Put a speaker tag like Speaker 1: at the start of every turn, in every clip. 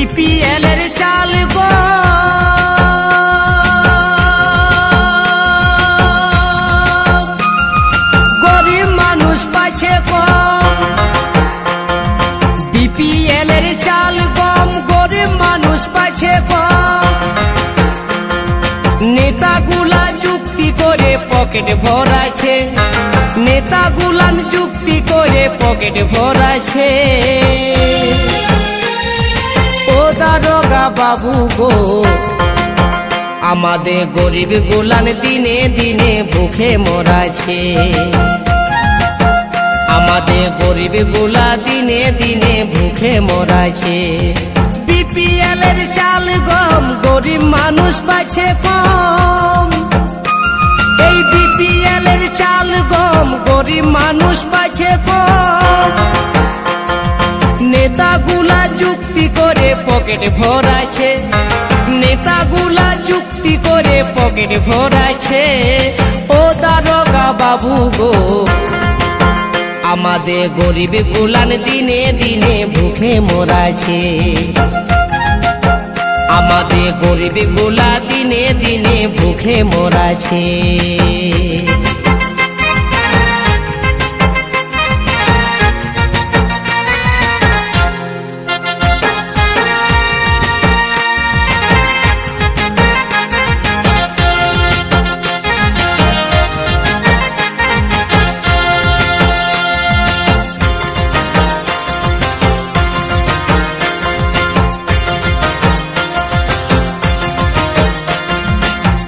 Speaker 1: BPL এর চাল গো গরিব মানুষ পাচ্ছে কম। বিপিএল এর চাল গম গরিব মানুষ পাচ্ছে কম। নেতাগুলা যুক্তি করে পকেট ভরাছে, নেতাগুলান যুক্তি করে পকেট ভরাছে। ও দারোগা বাবু গো, আমাদের গরিব গুলান দিনে দিনে ভুখে মরাছে। আমাদের গরিব গুলা দিনে দিনে ভুখে মরাছে। বিপিএল এর চাল গম গরিব মানুষ পাচ্ছে কম। এই বিপিএল এর চাল গম গরিব মানুষ পাচ্ছে কম। নেতাগুলা যুক্তি করে পকেট ভরাছে, নেতাগুলা যুক্তি করে পকেট ভরাছে। ও দারোগা বাবু গো, আমাদের গরিব গুলান দিনে দিনে ভুখে মরাছে। আমাদের গরিব গুলা দিনে দিনে ভুখে মরাছে।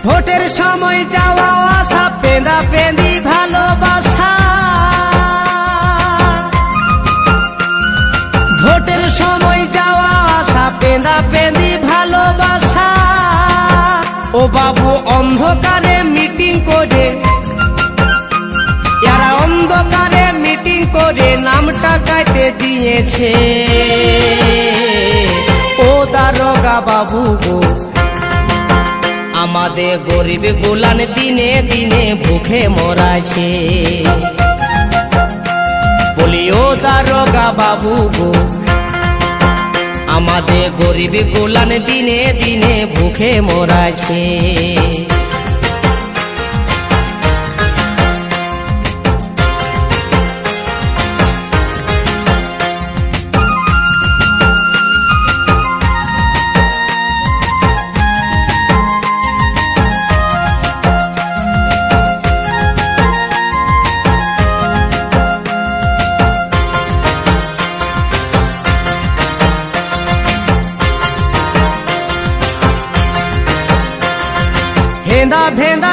Speaker 1: ভোটের সময় যাওয়া আসা পেঁদা পেঁদি ভালোবাসা। ভোটের সময় যাওয়া আসা পেঁদা পেঁদি ভালোবাসা। ও বাবু অন্ধকারে মিটিং করে, এরা অন্ধকারে মিটিং করে নামটা কাটে দিয়েছে। ও দারোগা বাবু গো, আমাদের গরিব গুলান দিনে দিনে ভুখে মরাছে। বলি ও দারোগা বাবু গো, আমাদের গরিব গুলান দিনে দিনে ভুখে মরাছে। ভেন্দা ভেন্দা